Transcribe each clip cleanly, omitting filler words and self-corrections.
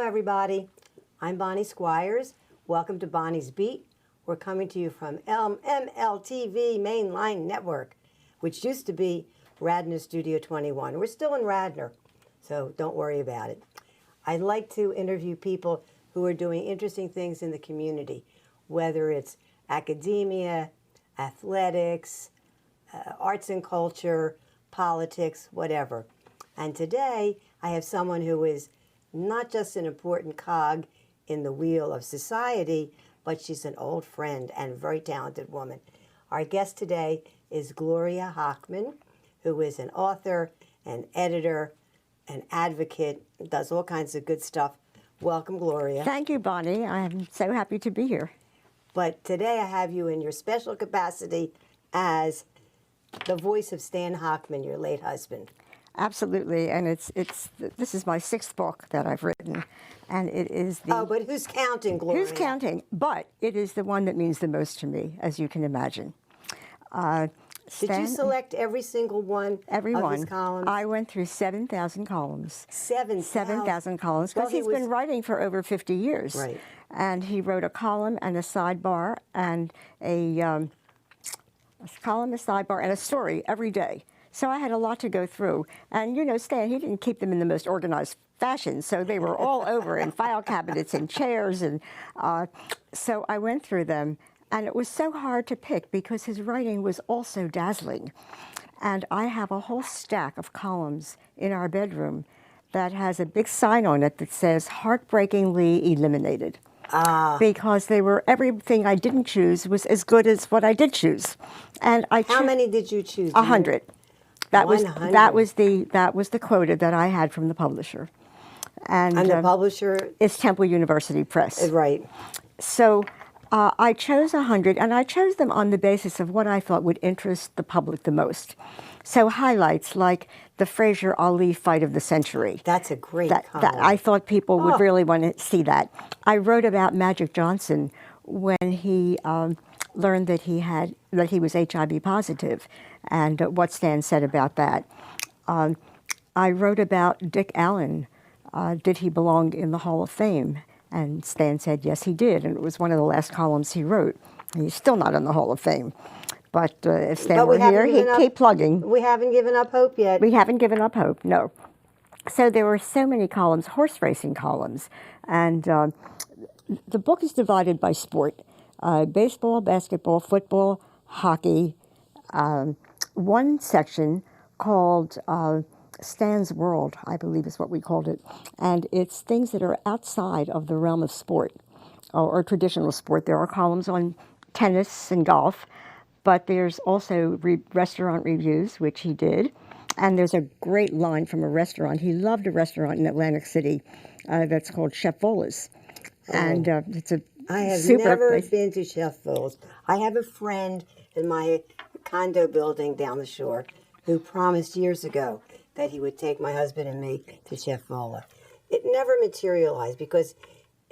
everybody. I'm Bonnie Squires. Welcome to Bonnie's Beat. We're coming to you from MLTV Mainline Network, which used to be Radnor Studio 21. We're still in Radnor, so don't worry about it. I'd like to interview people who are doing interesting things in the community, whether it's academia, athletics, arts and culture, politics, whatever. And today, I have someone who is not just an important cog in the wheel of society, but she's an old friend and a very talented woman. Our guest today is Gloria Hochman, who is an author, an editor, an advocate, does all kinds of good stuff. Welcome, Gloria. Thank you, Bonnie. I'm so happy to be here. But today I have you in your special capacity as the voice of Stan Hochman, your late husband. Absolutely, and this is my 6th book that I've written, and it is the... Oh, but who's counting, Gloria? Who's counting? But it is the one that means the most to me, as you can imagine. Did you select every single one of his columns? I went through 7,000 columns. 7,000 columns, because he's been writing for over 50 years. Right. And he wrote a column and a sidebar and a sidebar and a story every day. So I had a lot to go through. And, you know, Stan, he didn't keep them in the most organized fashion, so they were all over in file cabinets and chairs. And so I went through them, and it was so hard to pick because his writing was also dazzling. And I have a whole stack of columns in our bedroom that has a big sign on it that says, "Heartbreakingly eliminated." Because they were, everything I didn't choose was as good as what I did choose. And How many did you choose? 100. That was 100. that was the quota that I had from the publisher. And the publisher? It's Temple University Press. Right. So I chose 100, and I chose them on the basis of what I thought would interest the public the most. So highlights like the Frazier-Ali fight of the century. That's a great column. That I thought people would really want to see that. I wrote about Magic Johnson when he learned that he was HIV positive, and what Stan said about that. I wrote about Dick Allen. Did he belong in the Hall of Fame? And Stan said, yes, he did. And it was one of the last columns he wrote. He's still not in the Hall of Fame. But if Stan were here, he'd keep plugging. We haven't given up hope yet. We haven't given up hope, no. So there were so many columns, horse racing columns. And the book is divided by sport. Baseball, basketball, football, hockey. One section called Stan's World, I believe is what we called it. And it's things that are outside of the realm of sport or traditional sport. There are columns on tennis and golf, but there's also restaurant reviews, which he did. And there's a great line from a restaurant. He loved a restaurant in Atlantic City that's called Chef Vola's. And it's a I have super never place. been to Chef Vola's. I have a friend in my condo building down the shore who promised years ago that he would take my husband and me to Chef Vola. It never materialized because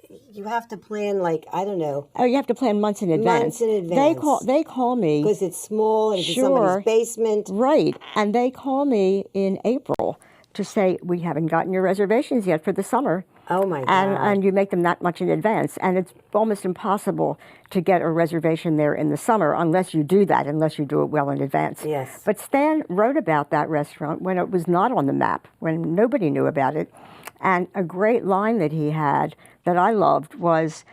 you have to plan, like, I don't know. Oh, you have to plan months in advance. Months in advance. They call me. Because it's small and it's in somebody's basement. Right. And they call me in April to say, we haven't gotten your reservations yet for the summer. Oh, my God. And you make them that much in advance. And it's almost impossible to get a reservation there in the summer unless you do that, unless you do it well in advance. Yes. But Stan wrote about that restaurant when it was not on the map, when nobody knew about it. And a great line that he had that I loved was,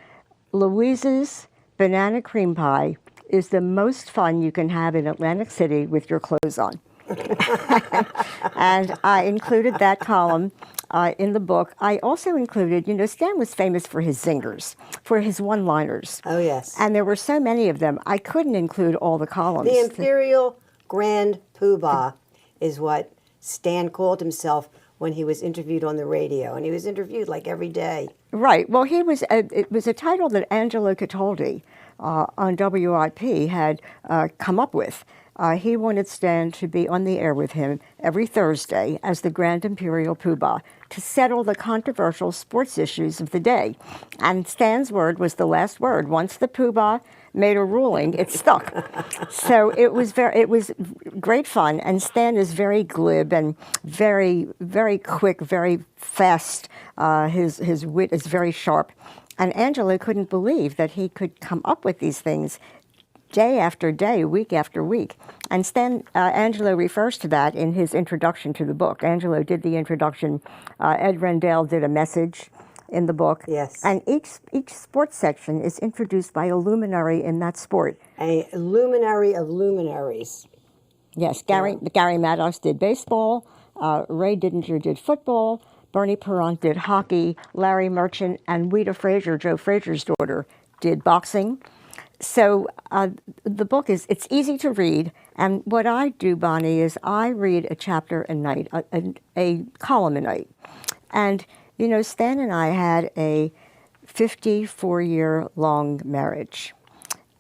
Louise's banana cream pie is the most fun you can have in Atlantic City with your clothes on. And I included that column in the book. I also included, you know, Stan was famous for his zingers, for his one-liners. Oh, yes. And there were so many of them, I couldn't include all the columns. The Imperial Grand Poobah is what Stan called himself when he was interviewed on the radio, and he was interviewed like every day. Right. Well, it was a title that Angelo Cataldi on WIP had come up with. he wanted Stan to be on the air with him every Thursday as the Grand Imperial Poobah to settle the controversial sports issues of the day. And Stan's word was the last word. Once the Poobah made a ruling, it stuck. So it was great fun. And Stan is very glib and very, very quick, very fast. His wit is very sharp. And Angelo couldn't believe that he could come up with these things day after day, week after week. And Angelo refers to that in his introduction to the book. Angelo did the introduction. Ed Rendell did a message in the book. Yes. And each sports section is introduced by a luminary in that sport. A luminary of luminaries. Yes, Gary Maddox did baseball, Ray Didinger did football, Bernie Perrant did hockey, Larry Merchant and Weta Frazier, Joe Frazier's daughter, did boxing. So the book it's easy to read, and what I do, Bonnie, is I read a chapter a night, a column a night. And, you know, Stan and I had a 54-year-long marriage,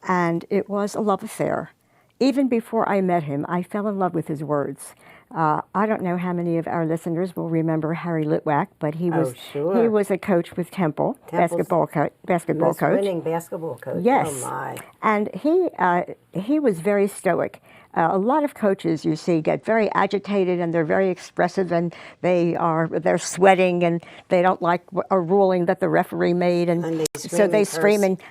and it was a love affair. Even before I met him, I fell in love with his words. I don't know how many of our listeners will remember Harry Litwack, but he was he was a coach with Temple, basketball coach. Winning basketball coach. Yes. Oh my. And he was very stoic. A lot of coaches you see get very agitated and they're very expressive and they're sweating and they don't like a ruling that the referee made and so they scream. And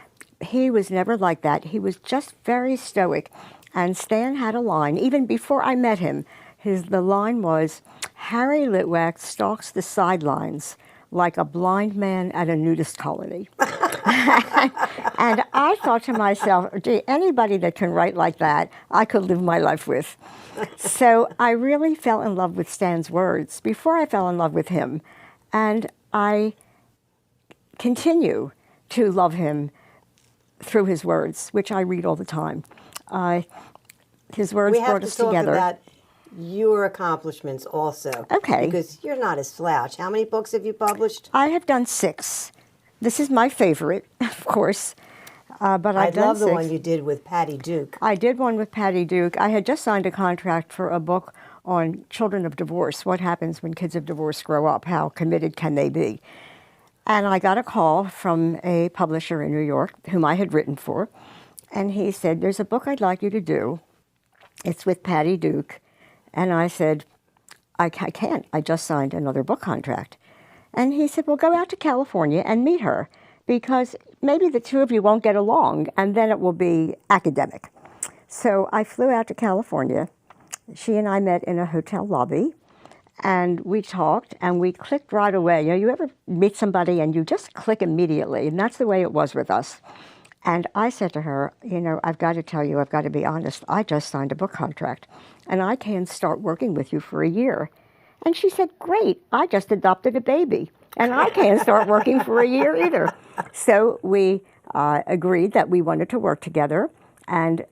he was never like that. He was just very stoic. And Stan had a line even before I met him. The line was, Harry Litwack stalks the sidelines like a blind man at a nudist colony. And I thought to myself, gee, anybody that can write like that, I could live my life with. So I really fell in love with Stan's words before I fell in love with him. And I continue to love him through his words, which I read all the time. His words brought us together. We have to talk about your accomplishments also. Okay. Because you're not a slouch. How many books have you published? I have done 6. This is my favorite, of course. But I love the one you did with Patty Duke. I did one with Patty Duke. I had just signed a contract for a book on children of divorce, what happens when kids of divorce grow up, how committed can they be. And I got a call from a publisher in New York whom I had written for. And he said, there's a book I'd like you to do. It's with Patty Duke. And I said, I can't. I just signed another book contract. And he said, well, go out to California and meet her because maybe the two of you won't get along and then it will be academic. So I flew out to California. She and I met in a hotel lobby and we talked and we clicked right away. You know, you ever meet somebody and you just click immediately, and that's the way it was with us. And I said to her, you know, I've got to tell you, I've got to be honest, I just signed a book contract and I can start working with you for a year. And she said, great, I just adopted a baby and I can't start working for a year either. So we agreed that we wanted to work together, and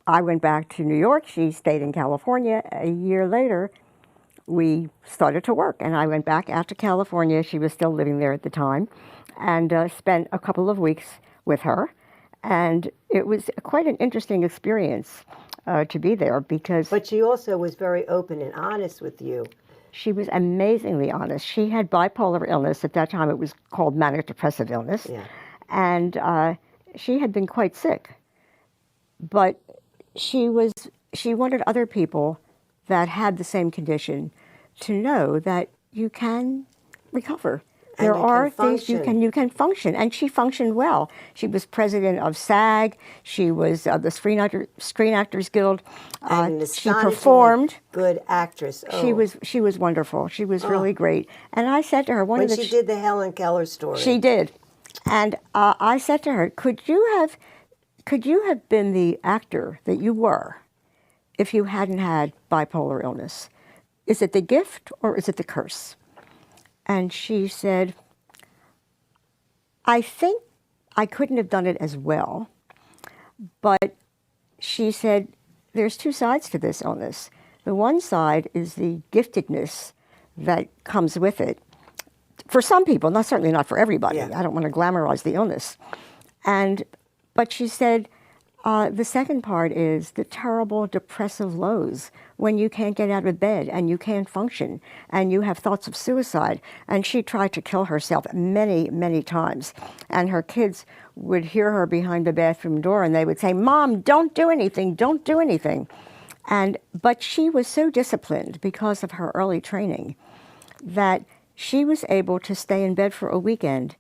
I went back to New York. She stayed in California. A year later, we started to work, and I went back out to California. She was still living there at the time, and spent a couple of weeks with her. And it was quite an interesting experience to be there because... But she also was very open and honest with you. She was amazingly honest. She had bipolar illness. At that time, it was called manic depressive illness. Yeah. And she had been quite sick. But she wanted other people that had the same condition to know that you can recover. There are things you can function, and she functioned well. She was president of SAG. She was the Screen Actors Guild. She performed. Good actress. Oh. She was wonderful. She was really great. And I said to her when she did the Helen Keller story. She did, and I said to her, could you have been the actor that you were if you hadn't had bipolar illness? Is it the gift or is it the curse? And she said, I think I couldn't have done it as well. But she said, there's two sides to this illness. The one side is the giftedness that comes with it. For some people, certainly not for everybody. Yeah. I don't want to glamorize the illness. But she said, The second part is the terrible depressive lows when you can't get out of bed and you can't function and you have thoughts of suicide. And she tried to kill herself many, many times. And her kids would hear her behind the bathroom door and they would say, "Mom, don't do anything, don't do anything." But she was so disciplined because of her early training that she was able to stay in bed for a weekend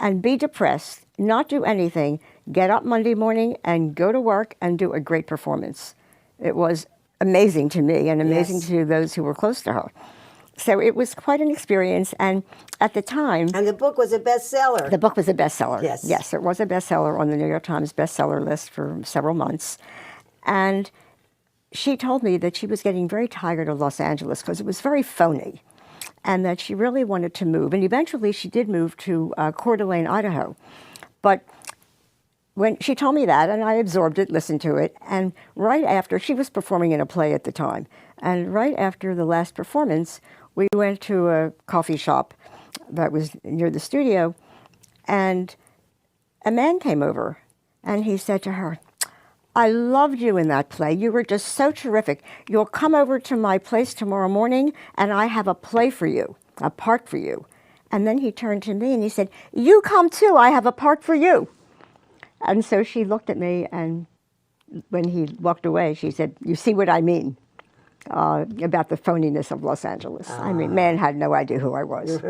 and be depressed, not do anything, get up Monday morning and go to work and do a great performance. It was amazing to me and amazing Yes. to those who were close to her. So it was quite an experience. And at the time, And the book was a bestseller. the book was a bestseller. Yes. Yes, it was a bestseller on the New York Times bestseller list for several months. And she told me that she was getting very tired of Los Angeles because it was very phony and that she really wanted to move. And eventually she did move to Coeur d'Alene, Idaho. But when she told me that, and I absorbed it, listened to it, and right after, she was performing in a play at the time, and right after the last performance, we went to a coffee shop that was near the studio, and a man came over, and he said to her, "I loved you in that play. You were just so terrific. You'll come over to my place tomorrow morning, and I have a play for you, a part for you." And then he turned to me and he said, "You come too. I have a part for you." And so she looked at me, and when he walked away, she said, "You see what I mean about the phoniness of Los Angeles." I mean, man had no idea who I was.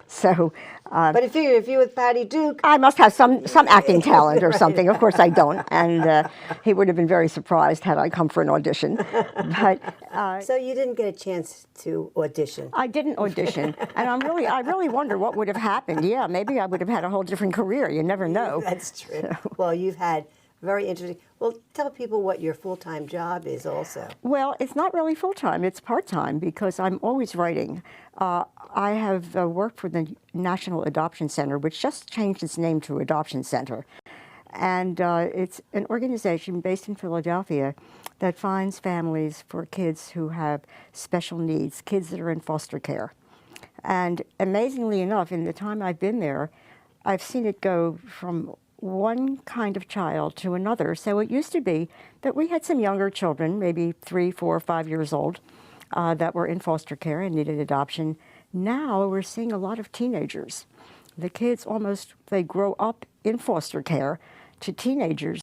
So But I figured if you with Patty Duke, I must have some acting talent or something. Of course I don't. And he would have been very surprised had I come for an audition. But so you didn't get a chance to audition. I didn't audition. And I really wonder what would have happened. Yeah, maybe I would have had a whole different career. You never know. That's true. Well, you've had very interesting. Well, tell people what your full-time job is also. Well, it's not really full-time. It's part-time because I'm always writing. I have worked for the National Adoption Center, which just changed its name to Adoption Center. And it's an organization based in Philadelphia that finds families for kids who have special needs, kids that are in foster care. And amazingly enough, in the time I've been there, I've seen it go from one kind of child to another. So it used to be that we had some younger children, maybe 3, 4, 5 years old, that were in foster care and needed adoption. Now we're seeing a lot of teenagers. The kids they grow up in foster care to teenagers.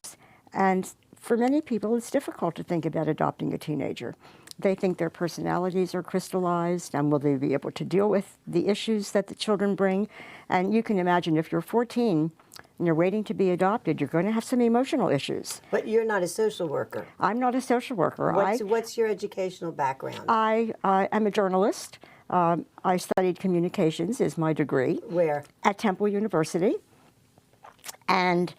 And for many people, it's difficult to think about adopting a teenager. They think their personalities are crystallized, and will they be able to deal with the issues that the children bring? And you can imagine if you're 14 and you're waiting to be adopted, you're going to have some emotional issues. But you're not a social worker. I'm not a social worker. What's your educational background? I am a journalist. I studied communications is my degree. Where? At Temple University. And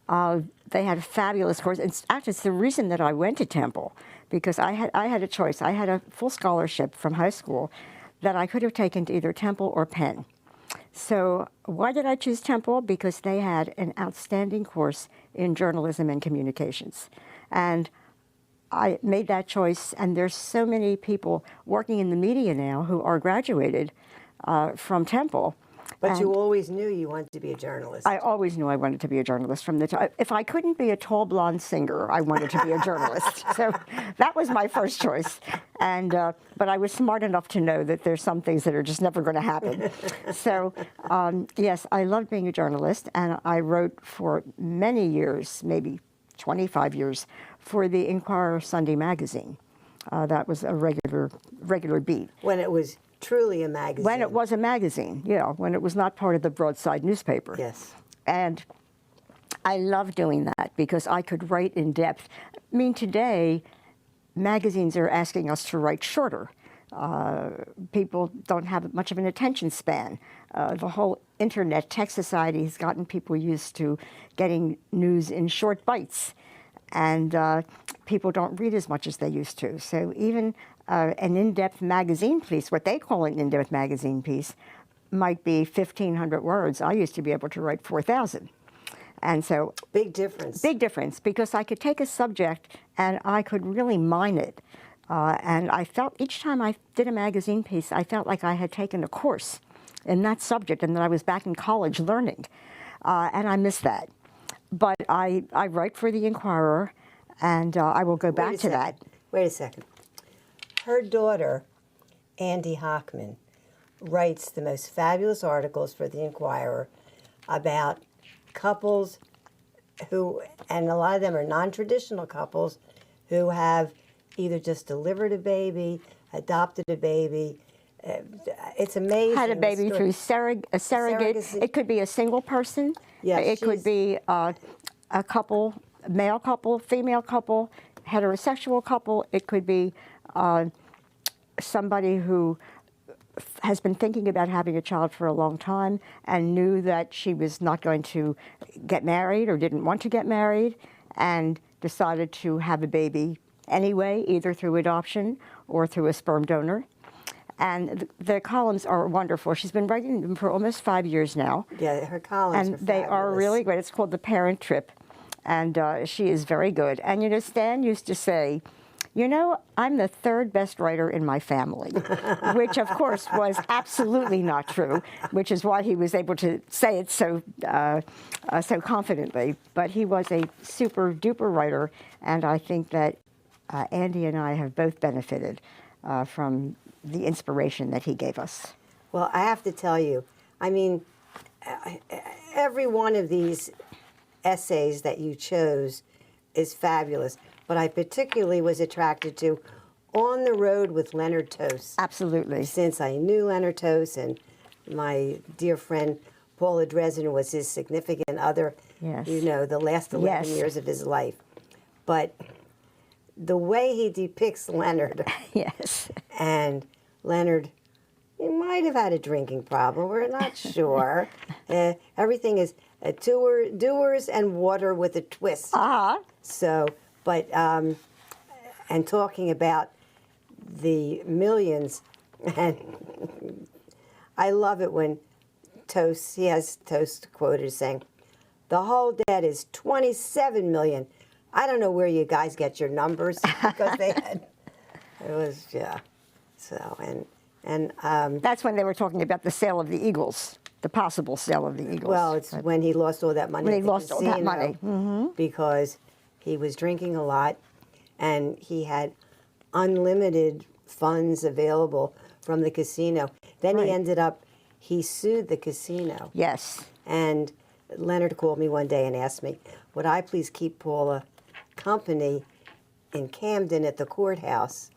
they had a fabulous course. Actually, it's the reason that I went to Temple, because I had a choice. I had a full scholarship from high school that I could have taken to either Temple or Penn. So why did I choose Temple? Because they had an outstanding course in journalism and communications. And I made that choice, and there's so many people working in the media now who are graduated from Temple. But you always knew you wanted to be a journalist. I always knew I wanted to be a journalist from the time. If I couldn't be a tall blonde singer, I wanted to be a journalist. So that was my first choice. And but I was smart enough to know that there's some things that are just never going to happen. So yes, I loved being a journalist, and I wrote for many years, maybe 25 years, for the Inquirer Sunday magazine. That was a regular beat. When it was truly a magazine. When it was a magazine, yeah, when it was not part of the broadside newspaper. Yes. And I love doing that because I could write in depth. I mean, today, magazines are asking us to write shorter. People don't have much of an attention span. The whole internet tech society has gotten people used to getting news in short bites. And people don't read as much as they used to. So even an in-depth magazine piece, what they call an in-depth magazine piece, might be 1,500 words. I used to be able to write 4,000. And so... Big difference. Big difference, because I could take a subject and I could really mine it. And I felt each time I did a magazine piece, I felt like I had taken a course in that subject and that I was back in college learning. And I miss that. but I write for the Inquirer, and I will go back to that. Wait a second. Her daughter, Andy Hochman, writes the most fabulous articles for the Inquirer about couples who, and a lot of them are non-traditional couples, who have either just delivered a baby, adopted a baby. It's amazing. Had a baby through a surrogate. Surrogacy. It could be a single person. Yeah, it could be a couple, male couple, female couple, heterosexual couple. It could be somebody who has been thinking about having a child for a long time and knew that she was not going to get married or didn't want to get married and decided to have a baby anyway, either through adoption or through a sperm donor. And the columns are wonderful. She's been writing them for almost 5 years now. Yeah, her columns and are they are fabulous. really great. It's called The Parent Trip, and she is very good. And you know, Stan used to say, you know, I'm the third best writer in my family, which of course was absolutely not true, which is why he was able to say it so confidently. But he was a super duper writer, and I think that Andy and I have both benefited from the inspiration that he gave us. Well, I have to tell you, I mean, every one of these essays that you chose is fabulous, but I particularly was attracted to On the Road with Leonard Tost. Absolutely. Since I knew Leonard Tost, and my dear friend Paula Dresden was his significant other, Yes. you know, the last 11 Yes. years of his life. But the way he depicts Leonard, Yes. and Leonard, he might have had a drinking problem. We're not sure. Everything is doers and water with a twist. Uh-huh. So, but, and talking about the millions, and I love it when he has Tost quoted as saying, the whole debt is 27 million. I don't know where you guys get your numbers, because it was, yeah. So, and That's when they were talking about the sale of the Eagles, the possible sale of the Eagles. well, it's when he lost all that money. When he at the lost all that casino, money. Mm-hmm. because he was drinking a lot, and he had unlimited funds available from the casino. Then Right. he ended up, he sued the casino. Yes. And Leonard called me one day and asked me, would I please keep Paula company in Camden at the courthouse?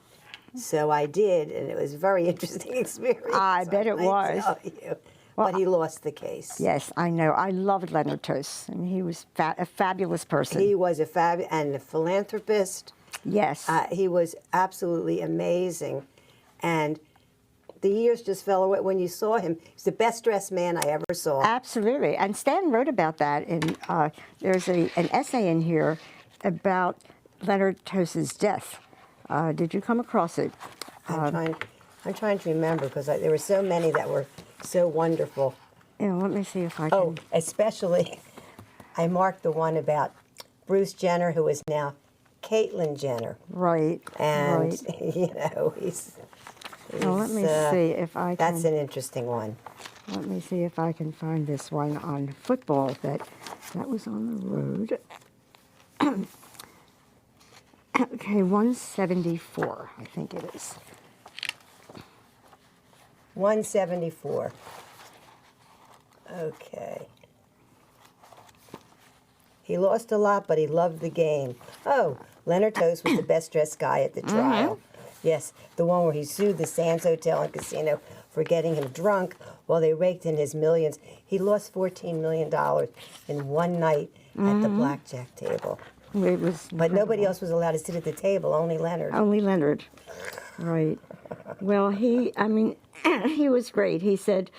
So I did, and it was a very interesting experience. I bet it was. Tell you. But he lost the case. Yes, I know. I loved Leonard Tost. I mean, he was a fabulous person. He was a philanthropist. Yes. He was absolutely amazing. And the years just fell away when you saw him. He's the best dressed man I ever saw. Absolutely. And Stan wrote about that. There's an essay in here about Leonard Tost's death. Did you come across it? I'm trying to remember, because there were so many that were so wonderful. Yeah, let me see if I can. Oh, especially, I marked the one about Bruce Jenner, who is now Caitlyn Jenner. Right. And, right. you know, he's Well, let me see if I can. That's an interesting one. Let me see if I can find this one on football that was on the road. Okay, 174, I think it is. 174. Okay. He lost a lot, but he loved the game. Oh, Leonard Tost was the best dressed guy at the trial. Yes, the one where he sued the Sands Hotel and Casino for getting him drunk while they raked in his millions. He lost $14 million in one night at the blackjack table. It was But nobody incredible. else was allowed to sit at the table, only Leonard. Only Leonard. Right. Well, he was great. He said,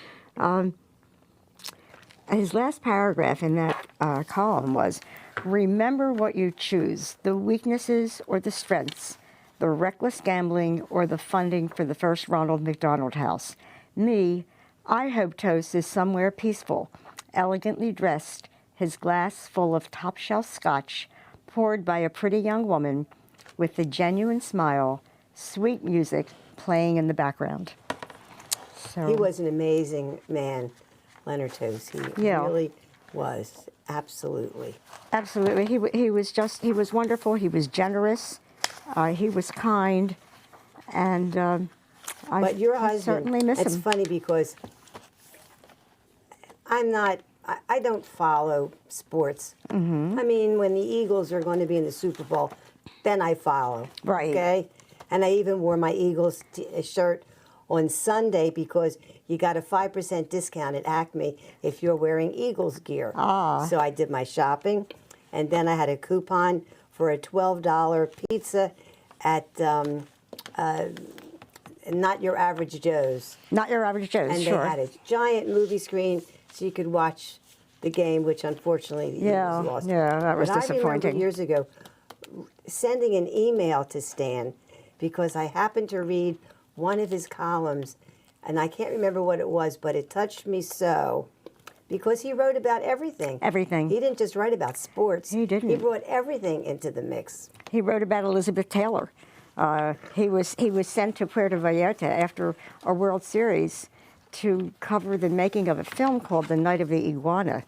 his last paragraph in that column was, remember what you choose, the weaknesses or the strengths, the reckless gambling or the funding for the first Ronald McDonald House. Me, I hope Tost is somewhere peaceful, elegantly dressed, his glass full of top-shelf scotch, poured by a pretty young woman with a genuine smile, sweet music playing in the background. So He was an amazing man, Leonard Tost. He Yeah. really Was, absolutely. Absolutely. He was wonderful. He was generous. He was kind. And But your I husband, certainly miss it's him. funny because I don't follow sports. I mean, when the Eagles are going to be in the Super Bowl, then I follow. Right. Okay? And I even wore my Eagles shirt on Sunday because you got a 5% discount at Acme if you're wearing Eagles gear. Ah. So I did my shopping, and then I had a coupon for a $12 pizza at Not Your Average Joe's. Not Your Average Joe's, And sure. they had a giant movie screen so you could watch the game, which unfortunately the Eagles lost. Yeah, that was but I disappointing. remember years ago sending an email to Stan because I happened to read one of his columns, and I can't remember what it was, but it touched me so because he wrote about everything. Everything. He didn't just write about sports. He didn't. He brought everything into the mix. He wrote about Elizabeth Taylor. He was sent to Puerto Vallarta after a World Series to cover the making of a film called The Night of the Iguana.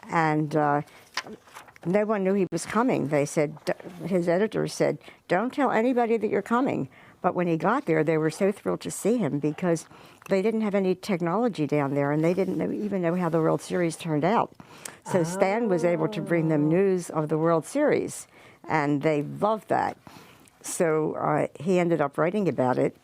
And no one knew he was coming. They said, his editor said, don't tell anybody that you're coming. But when he got there, they were so thrilled to see him because they didn't have any technology down there, and they didn't even know how the World Series turned out. So Stan was able to bring them news of the World Series, and they loved that. So he ended up writing about it,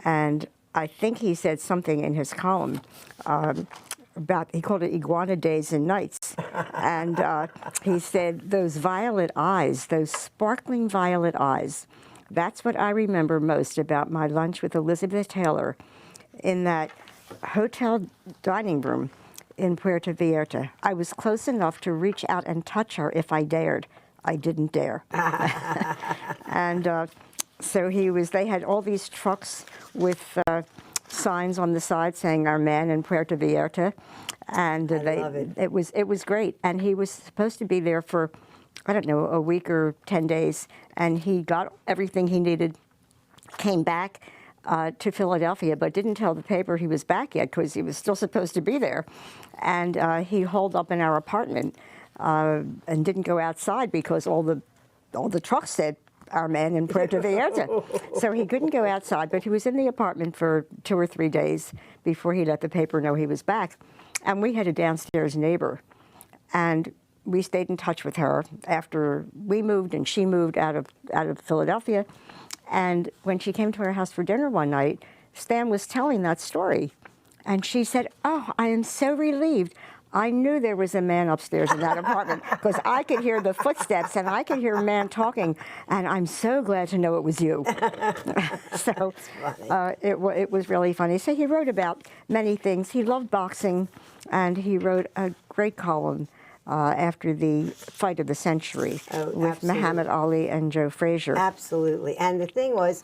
and I think he said something in his column about, he called it Iguana Days and Nights. And he said, those violet eyes, those sparkling violet eyes, that's what I remember most about my lunch with Elizabeth Taylor in that hotel dining room in Puerto Vallarta. I was close enough to reach out and touch her if I dared. I didn't dare. And so they had all these trucks with signs on the side saying "Our man in Puerto Vallarta," and I love it. It was great. And he was supposed to be there for, I don't know, a week or 10 days, and he got everything he needed, came back to Philadelphia, but didn't tell the paper he was back yet because he was still supposed to be there. And he holed up in our apartment and didn't go outside because all the trucks said "Our man in Puerto Vallarta." So he couldn't go outside, but he was in the apartment for 2 or 3 days before he let the paper know he was back. And we had a downstairs neighbor, and we stayed in touch with her after we moved and she moved out of Philadelphia. And when she came to our house for dinner one night, Stan was telling that story. And she said, "Oh, I am so relieved. I knew there was a man upstairs in that apartment because I could hear the footsteps and I could hear a man talking, and I'm so glad to know it was you." So it was really funny. So he wrote about many things. He loved boxing, and he wrote a great column after the fight of the century with Muhammad Ali and Joe Frazier. Absolutely. And the thing was,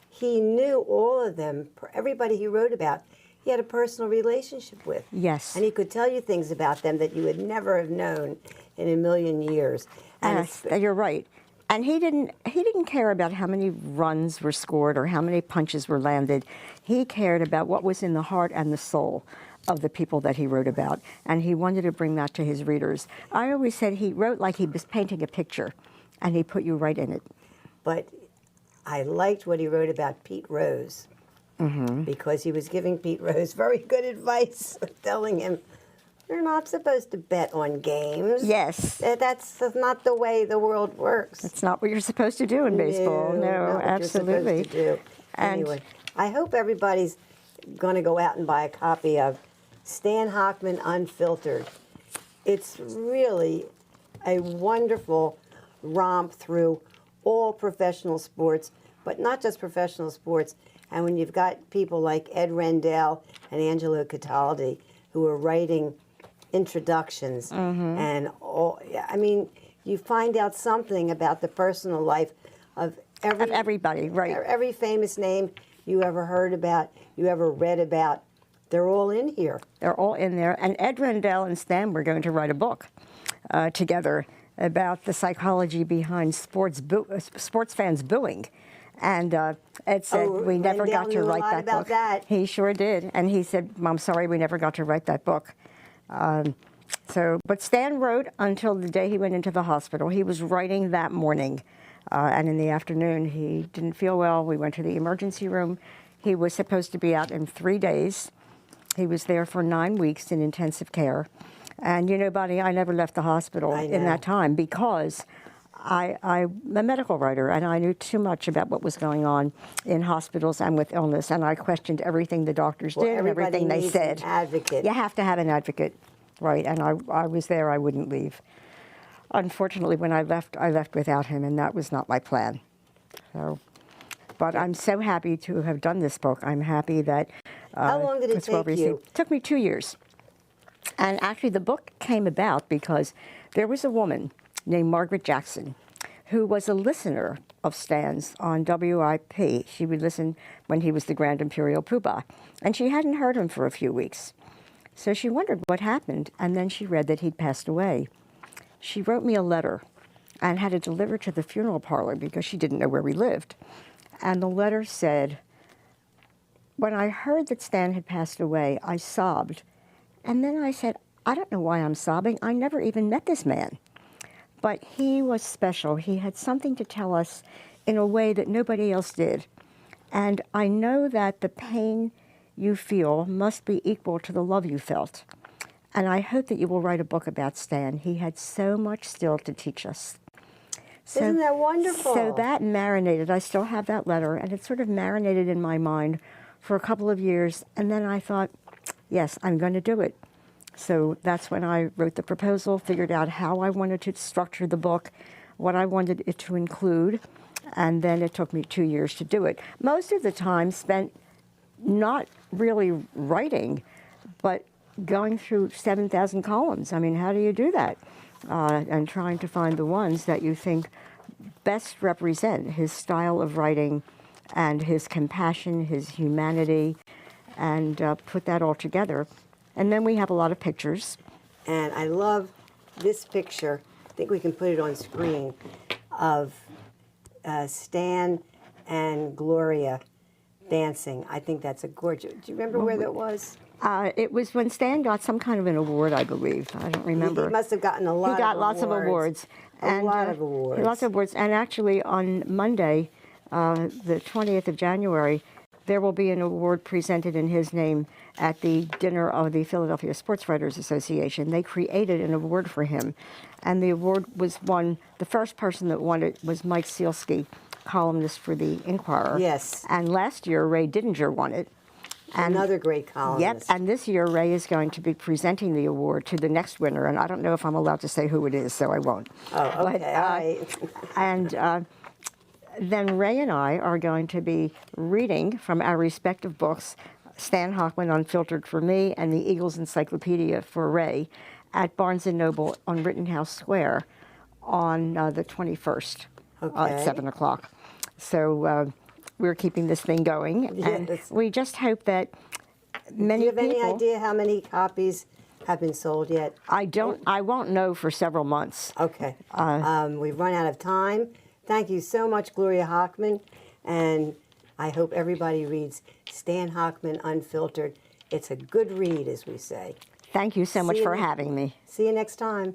he knew all of them, everybody he wrote about. He had a personal relationship with. Yes. And he could tell you things about them that you would never have known in a million years. And Yes, you're right. And he didn't care about how many runs were scored or how many punches were landed. He cared about what was in the heart and the soul of the people that he wrote about. And he wanted to bring that to his readers. I always said he wrote like he was painting a picture, and he put you right in it. But I liked what he wrote about Pete Rose. Because he was giving Pete Rose very good advice, telling him, you're not supposed to bet on games. Yes. That's not the way the world works. That's not what you're supposed to do in baseball. No, not what absolutely. You're supposed to do. And anyway, I hope everybody's going to go out and buy a copy of Stan Hochman Unfiltered. It's really a wonderful romp through all professional sports, but not just professional sports. And when you've got people like Ed Rendell and Angelo Cataldi who are writing introductions and all, I mean, you find out something about the personal life of everybody, right? Every famous name you ever heard about, you ever read about, they're all in here. They're all in there. And Ed Rendell and Stan were going to write a book together about the psychology behind sports fans booing. And Ed said, we never got to write that book. That. He sure did. And he said, I'm sorry, we never got to write that book. But Stan wrote until the day he went into the hospital. He was writing that morning, and in the afternoon he didn't feel well. We went to the emergency room. He was supposed to be out in 3 days. He was there for 9 weeks in intensive care. And you know, Bonnie, I never left the hospital in that time because I'm a medical writer, and I knew too much about what was going on in hospitals and with illness, and I questioned everything the doctors did and everything they said. An advocate. You have to have an advocate, right? And I was there. I wouldn't leave. Unfortunately, when I left without him, and that was not my plan. But I'm so happy to have done this book. I'm happy that How long did it it's well take you? received. It took me 2 years. And actually, the book came about because there was a woman named Margaret Jackson who was a listener of Stan's on WIP. She would listen when he was the Grand Imperial Poobah. And she hadn't heard him for a few weeks. So she wondered what happened, and then she read that he'd passed away. She wrote me a letter and had it delivered to the funeral parlor because she didn't know where we lived. And the letter said, "When I heard that Stan had passed away, I sobbed. And then I said, I don't know why I'm sobbing. I never even met this man. But he was special. He had something to tell us in a way that nobody else did. And I know that the pain you feel must be equal to the love you felt. And I hope that you will write a book about Stan. He had so much still to teach us." Isn't that wonderful? So that marinated. I still have that letter, and it sort of marinated in my mind for a couple of years. And then I thought, yes, I'm going to do it. So that's when I wrote the proposal, figured out how I wanted to structure the book, what I wanted it to include, and then it took me 2 years to do it. Most of the time spent not really writing, but going through 7,000 columns. I mean, how do you do that? And trying to find the ones that you think best represent his style of writing and his compassion, his humanity, and put that all together. And then we have a lot of pictures. And I love this picture. I think we can put it on screen of Stan and Gloria dancing. I think that's a gorgeous. Do you remember where that was? It was when Stan got some kind of an award, I believe. I don't remember. He must have gotten a lot of awards. He got lots of awards. A lot of awards. Lots of awards. And actually on Monday, the 20th of January, there will be an award presented in his name at the dinner of the Philadelphia Sports Writers Association. They created an award for him. And the award was won, the first person that won it was Mike Sealski, columnist for the Inquirer. Yes. And last year, Ray Didinger won it. And, another great columnist. Yep, and this year Ray is going to be presenting the award to the next winner, and I don't know if I'm allowed to say who it is, so I won't. Oh, okay, But, all right. And then Ray and I are going to be reading from our respective books, Stan Hochman, Unfiltered for me, and the Eagles Encyclopedia for Ray, at Barnes & Noble on Rittenhouse Square on the 21st at 7 o'clock. So we're keeping this thing going, and we just hope that many people... Do you have any idea how many copies have been sold yet? I don't. I won't know for several months. Okay. We've run out of time. Thank you so much, Gloria Hochman, and I hope everybody reads Stan Hochman Unfiltered. It's a good read, as we say. Thank you so much for having me. See you next time.